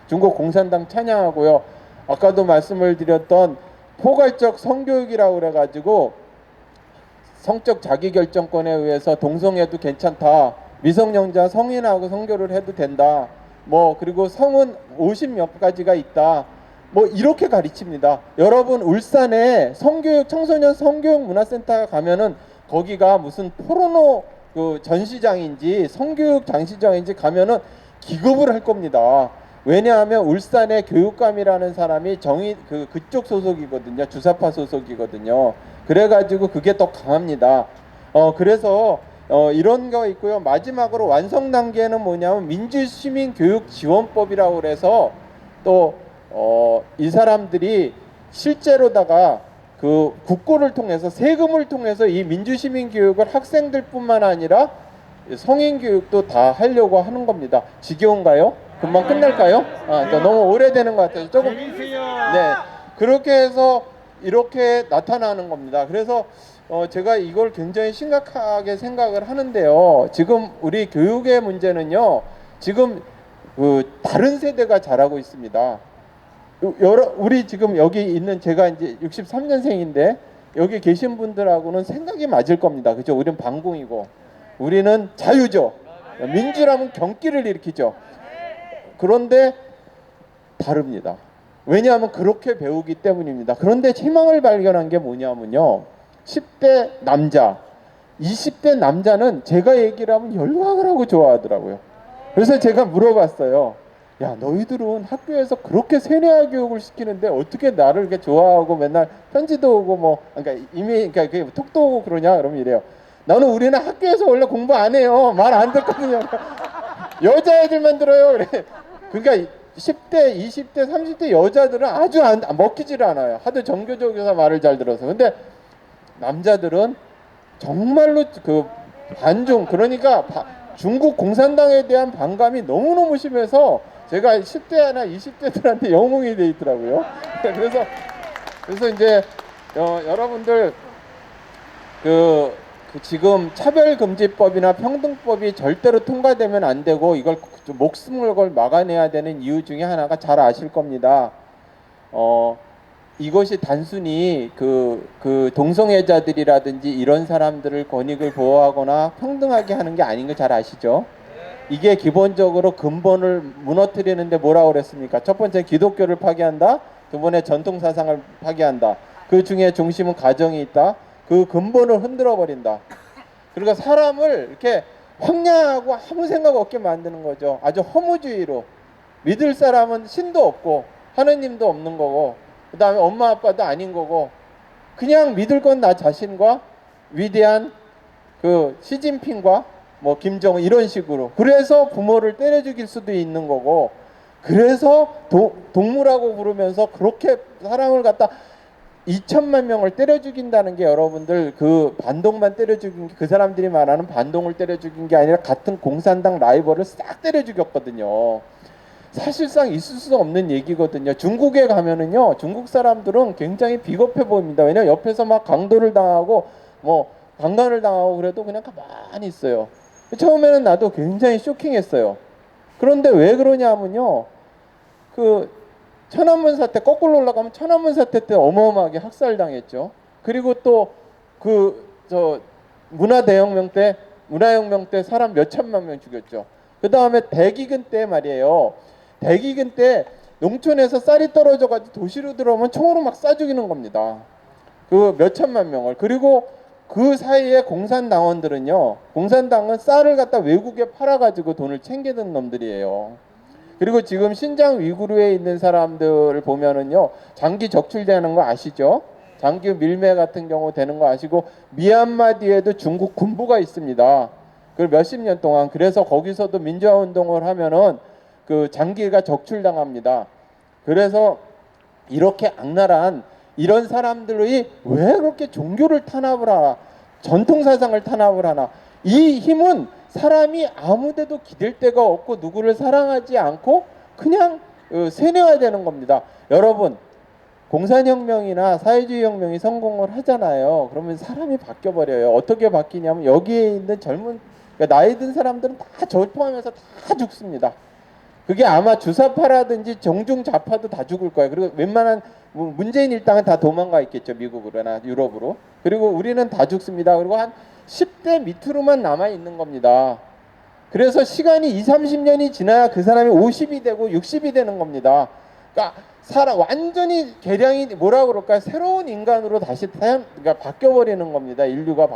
Speaker 1: 중국 공산당 찬양하고요. 아까도 말씀을 드렸던 포괄적 성교육이라고 그래가지고 성적 자기결정권에 의해서 동성애도 괜찮다. 미성년자 성인하고 성교를 해도 된다. 뭐 그리고 성은 50몇 가지가 있다. 뭐 이렇게 가르칩니다. 여러분 울산에 성교육 청소년 성교육 문화센터 가면은 거기가 무슨 포르노 그 전시장인지 성교육 장시장인지 가면은 기겁을 할 겁니다. 왜냐하면 울산의 교육감이라는 사람이 그쪽 소속이거든요. 주사파 소속이거든요. 그래가지고 그게 더 강합니다. 그래서 이런 거 있고요. 마지막으로 완성 단계는 뭐냐면 민주시민교육지원법이라고 그래서 또 이 사람들이 실제로다가 그 국고를 통해서 세금을 통해서 이 민주시민 교육을 학생들뿐만 아니라 성인 교육도 다 하려고 하는 겁니다. 지겨운가요? 금방 끝날까요? 너무 오래되는 것 같아서 조금. 네, 그렇게 해서 이렇게 나타나는 겁니다. 그래서 제가 이걸 굉장히 심각하게 생각을 하는데요. 지금 우리 교육의 문제는요. 지금 그 다른 세대가 잘하고 있습니다. 우리 지금 여기 있는 제가 이제 63년생인데 여기 계신 분들하고는 생각이 맞을 겁니다. 그죠? 우리는 반공이고 우리는 자유죠. 민주라면 경기를 일으키죠. 그런데 다릅니다. 왜냐하면 그렇게 배우기 때문입니다. 그런데 희망을 발견한 게 뭐냐면요. 10대 남자, 20대 남자는 제가 얘기를 하면 열광을 하고 좋아하더라고요. 그래서 제가 물어봤어요. 야, 너희들은 학교에서 그렇게 세뇌화 교육을 시키는데 어떻게 나를 이렇게 좋아하고 맨날 편지도 오고 뭐 그러니까 이미 그러니까 그게 톡도 오고 그러냐? 그러면 이래요. 나는 우리는 학교에서 원래 공부 안 해요. 말 안 듣거든요. 여자애들만 들어요. 그래. 그러니까 10대, 20대, 30대 여자들은 아주 먹히지를 않아요. 하도 정교조교사 말을 잘 들어서. 근데 남자들은 정말로 그 반중 그러니까 중국 공산당에 대한 반감이 너무너무 심해서 제가 10대나 20대들한테 영웅이 돼 있더라고요. 그래서 이제 여러분들 그 지금 차별금지법이나 평등법이 절대로 통과되면 안 되고 이걸 목숨을 걸 막아내야 되는 이유 중에 하나가 잘 아실 겁니다. 이것이 단순히 그 동성애자들이라든지 이런 사람들을 권익을 보호하거나 평등하게 하는 게 아닌 거 잘 아시죠? 이게 기본적으로 근본을 무너뜨리는데 뭐라고 그랬습니까? 첫 번째 기독교를 파괴한다. 두 번째 전통 사상을 파괴한다. 그 중에 중심은 가정이 있다. 그 근본을 흔들어 버린다. 그러니까 사람을 이렇게 황량하고 아무 생각 없게 만드는 거죠. 아주 허무주의로. 믿을 사람은 신도 없고 하느님도 없는 거고 그 다음에 엄마 아빠도 아닌 거고 그냥 믿을 건 나 자신과 위대한 그 시진핑과 뭐 김정은 이런 식으로 그래서 부모를 때려 죽일 수도 있는 거고 그래서 동물하고 부르면서 그렇게 사람을 갖다 2천만 명을 때려 죽인다는 게 여러분들 그 반동만 때려 죽인 게 그 사람들이 말하는 반동을 때려 죽인 게 아니라 같은 공산당 라이벌을 싹 때려 죽였거든요. 사실상 있을 수 없는 얘기거든요. 중국에 가면은요, 중국 사람들은 굉장히 비겁해 보입니다. 왜냐면 옆에서 막 강도를 당하고 뭐 강간을 당하고 그래도 그냥 가만히 있어요. 처음에는 나도 굉장히 쇼킹했어요. 그런데 왜 그러냐면요, 그 천안문 사태 거꾸로 올라가면 천안문 사태 때 어마어마하게 학살당했죠. 그리고 또 문화혁명 때 사람 몇 천만 명 죽였죠. 그 다음에 대기근 때 말이에요. 대기근 때 농촌에서 쌀이 떨어져가지고 도시로 들어오면 총으로 막 쏴 죽이는 겁니다. 그 몇 천만 명을. 그리고 그 사이에 공산당원들은요, 공산당은 쌀을 갖다 외국에 팔아가지고 돈을 챙기는 놈들이에요. 그리고 지금 신장 위구르에 있는 사람들을 보면은요, 장기 적출되는 거 아시죠? 장기 밀매 같은 경우 되는 거 아시고, 미얀마 뒤에도 중국 군부가 있습니다. 그 몇십 년 동안. 그래서 거기서도 민주화 운동을 하면은 그 장기가 적출당합니다. 그래서 이렇게 악랄한 이런 사람들이 왜 그렇게 종교를 탄압을 하나, 전통 사상을 탄압을 하나. 이 힘은 사람이 아무데도 기댈 데가 없고 누구를 사랑하지 않고 그냥 세뇌화되는 겁니다. 여러분, 공산혁명이나 사회주의 혁명이 성공을 하잖아요. 그러면 사람이 바뀌어버려요. 어떻게 바뀌냐면 여기에 있는 그러니까 나이 든 사람들은 다 저 포함해서 다 죽습니다. 그게 아마 주사파라든지 정중좌파도 다 죽을 거예요. 그리고 웬만한 문재인 일당은 다 도망가 있겠죠. 미국으로나 유럽으로. 그리고 우리는 다 죽습니다. 그리고 한 10대 밑으로만 남아 있는 겁니다. 그래서 시간이 20, 30년이 지나야 그 사람이 50이 되고 60이 되는 겁니다. 그러니까 완전히 개량이 뭐라 그럴까요? 새로운 인간으로 다시 그러니까 바뀌어버리는 겁니다. 인류가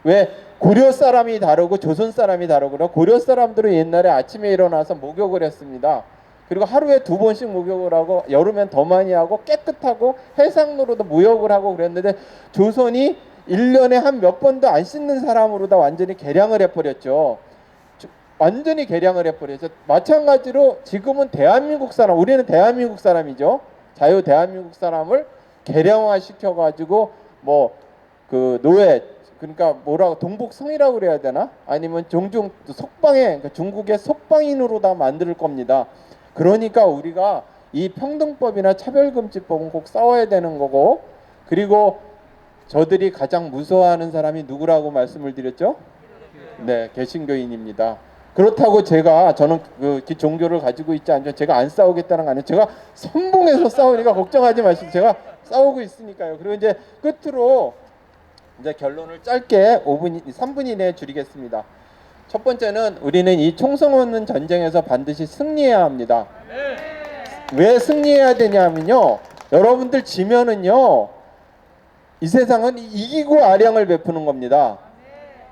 Speaker 1: 왜 고려 사람이 다르고 조선 사람이 다르고, 고려 사람들은 옛날에 아침에 일어나서 목욕을 했습니다. 그리고 하루에 2번씩 목욕을 하고, 여름엔 더 많이 하고, 깨끗하고 해상로로도 무역을 하고 그랬는데, 조선이 1년에 한 몇 번도 안 씻는 사람으로 다 완전히 개량을 해버렸죠. 완전히 개량을 해버렸죠. 마찬가지로 지금은 대한민국 사람, 우리는 대한민국 사람이죠. 자유 대한민국 사람을 개량화 시켜가지고 노예, 그러니까 동북성이라고 그래야 되나? 아니면 종종 그러니까 중국의 속방인으로 다 만들 겁니다. 그러니까 우리가 이 평등법이나 차별금지법은 꼭 싸워야 되는 거고, 그리고 저들이 가장 무서워하는 사람이 누구라고 말씀을 드렸죠? 네, 개신교인입니다. 그렇다고 저는 그 종교를 가지고 있지 않죠. 제가 안 싸우겠다는 거 아니에요. 제가 선봉해서 싸우니까 걱정하지 마시고, 제가 싸우고 있으니까요. 그리고 이제 끝으로 이제 결론을 짧게 3분 이내에 줄이겠습니다. 첫 번째는 우리는 이 총선 전쟁에서 반드시 승리해야 합니다. 왜 승리해야 되냐면요, 여러분들 지면은요, 이 세상은 이기고 아량을 베푸는 겁니다.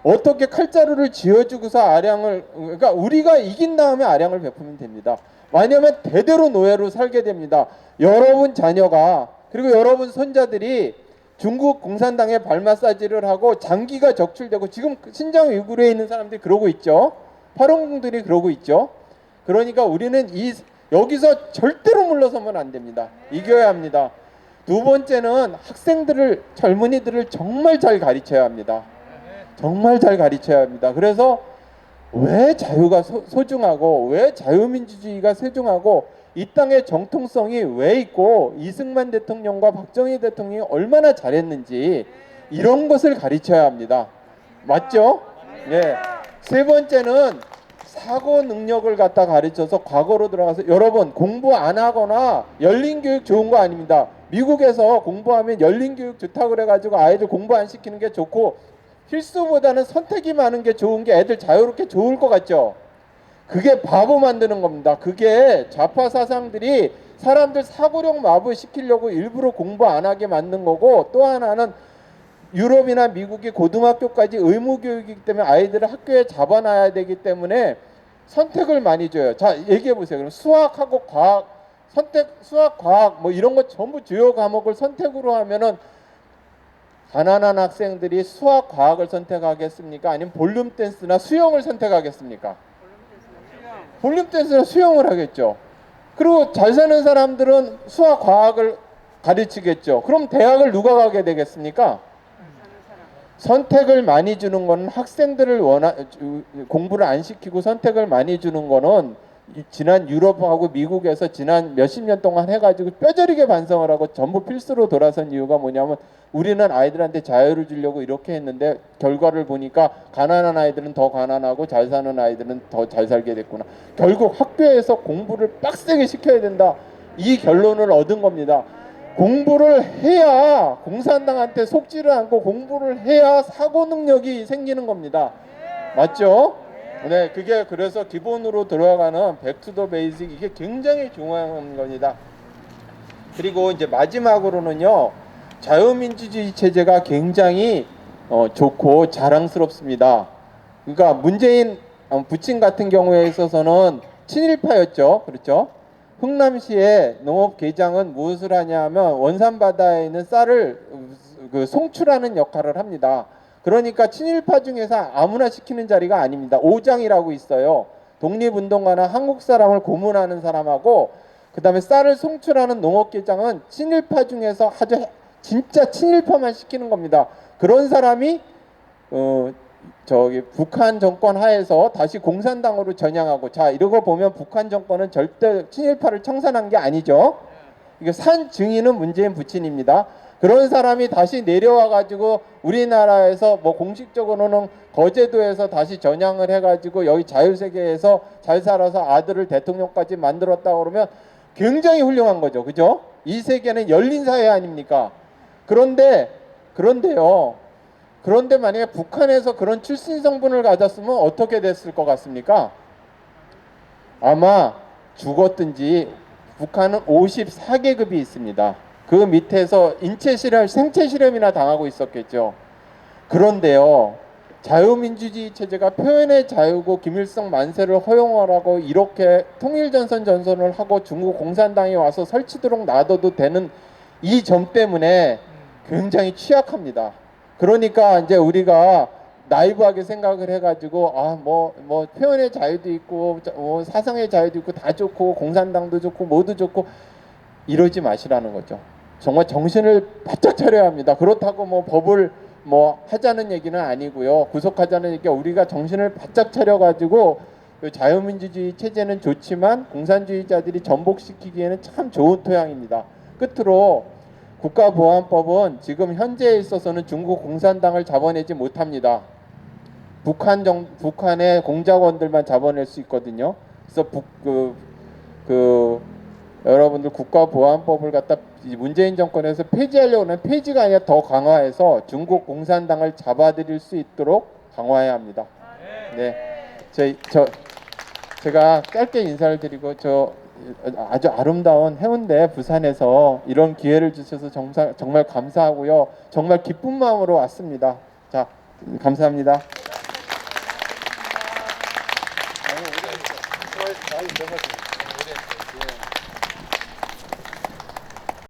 Speaker 1: 어떻게 칼자루를 쥐어주고서 그러니까 우리가 이긴 다음에 아량을 베푸면 됩니다. 왜냐하면 대대로 노예로 살게 됩니다. 여러분 자녀가, 그리고 여러분 손자들이 중국 공산당에 발 마사지를 하고 장기가 적출되고, 지금 신장 위구르에 있는 사람들이 그러고 있죠. 파룬궁들이 그러고 있죠. 그러니까 우리는 여기서 절대로 물러서면 안 됩니다. 이겨야 합니다. 두 번째는 젊은이들을 정말 잘 가르쳐야 합니다. 정말 잘 가르쳐야 합니다. 그래서 왜 자유가 소중하고, 왜 자유민주주의가 소중하고, 이 땅의 정통성이 왜 있고, 이승만 대통령과 박정희 대통령이 얼마나 잘했는지 이런 것을 가르쳐야 합니다. 맞죠? 네. 세 번째는 사고 능력을 갖다 가르쳐서 과거로 들어가서, 여러분 공부 안 하거나 열린 교육 좋은 거 아닙니다. 미국에서 공부하면 열린 교육 좋다고 그래가지고 아이들 공부 안 시키는 게 좋고, 필수보다는 선택이 많은 게 좋은 게 애들 자유롭게 좋을 것 같죠? 그게 바보 만드는 겁니다. 그게 좌파 사상들이 사람들 사고력 마비 시키려고 일부러 공부 안 하게 만든 거고, 또 하나는 유럽이나 미국이 고등학교까지 의무교육이기 때문에 아이들을 학교에 잡아놔야 되기 때문에 선택을 많이 줘요. 자, 얘기해 보세요. 그럼 수학하고 과학, 수학, 과학 이런 거 전부 주요 과목을 선택으로 하면은 가난한 학생들이 수학, 과학을 선택하겠습니까? 아니면 볼륨 댄스나 수영을 선택하겠습니까? 볼륨 댄스나 수영을 하겠죠. 그리고 잘 사는 사람들은 수학, 과학을 가르치겠죠. 그럼 대학을 누가 가게 되겠습니까? 선택을 많이 주는 거는 학생들을 공부를 안 시키고 선택을 많이 주는 거는 지난 유럽하고 미국에서 지난 몇십 년 동안 해가지고 뼈저리게 반성을 하고 전부 필수로 돌아선 이유가 뭐냐면, 우리는 아이들한테 자유를 주려고 이렇게 했는데 결과를 보니까 가난한 아이들은 더 가난하고 잘 사는 아이들은 더 잘 살게 됐구나. 결국 학교에서 공부를 빡세게 시켜야 된다. 이 결론을 얻은 겁니다. 공부를 해야, 공산당한테 속지를 않고 공부를 해야 사고 능력이 생기는 겁니다. 맞죠? 네, 그게 그래서 기본으로 들어가는 백투더 베이직, 이게 굉장히 중요한 겁니다. 그리고 이제 마지막으로는요, 자유민주주의 체제가 굉장히 좋고 자랑스럽습니다. 그러니까 문재인 부친 같은 경우에 있어서는 친일파였죠. 그렇죠? 흥남시의 농업계장은 무엇을 하냐면 원산 바다에 있는 쌀을 송출하는 역할을 합니다. 그러니까 친일파 중에서 아무나 시키는 자리가 아닙니다. 오장이라고 있어요. 독립운동가나 한국 사람을 고문하는 사람하고 그다음에 쌀을 송출하는 농업계장은 친일파 중에서 아주 진짜 친일파만 시키는 겁니다. 그런 사람이 북한 정권 하에서 다시 공산당으로 전향하고, 자, 이러고 보면 북한 정권은 절대 친일파를 청산한 게 아니죠. 이게 산 증인은 문재인 부친입니다. 그런 사람이 다시 내려와 가지고 우리나라에서 뭐 공식적으로는 거제도에서 다시 전향을 해가지고 여기 자유세계에서 잘 살아서 아들을 대통령까지 만들었다 그러면 굉장히 훌륭한 거죠. 그죠? 이 세계는 열린 사회 아닙니까? 그런데요. 그런데 만약에 북한에서 그런 출신 성분을 가졌으면 어떻게 됐을 것 같습니까? 아마 죽었든지. 북한은 54계급이 있습니다. 그 밑에서 인체 실험, 생체 실험이나 당하고 있었겠죠. 그런데요, 자유민주주의 체제가 표현의 자유고 김일성 만세를 허용하라고 이렇게 통일전선 전선을 하고 중국 공산당이 와서 설치도록 놔둬도 되는 이 점 때문에 굉장히 취약합니다. 그러니까 이제 우리가 나이브하게 생각을 해가지고 뭐 표현의 자유도 있고 사상의 자유도 있고 다 좋고 공산당도 좋고 모두 좋고 이러지 마시라는 거죠. 정말 정신을 바짝 차려야 합니다. 그렇다고 뭐 법을 하자는 얘기는 아니고요. 구속하자는 얘기가 우리가 정신을 바짝 차려가지고 자유민주주의 체제는 좋지만 공산주의자들이 전복시키기에는 참 좋은 토양입니다. 끝으로 국가보안법은 지금 현재에 있어서는 중국 공산당을 잡아내지 못합니다. 북한의 공작원들만 잡아낼 수 있거든요. 그래서 여러분들 국가보안법을 갖다 문재인 정권에서 폐지하려고 하는, 폐지가 아니라 더 강화해서 중국 공산당을 잡아들일 수 있도록 강화해야 합니다. 네, 제가 짧게 인사를 드리고 아주 아름다운 해운대 부산에서 이런 기회를 주셔서 정말 감사하고요. 정말 기쁜 마음으로 왔습니다. 자, 감사합니다.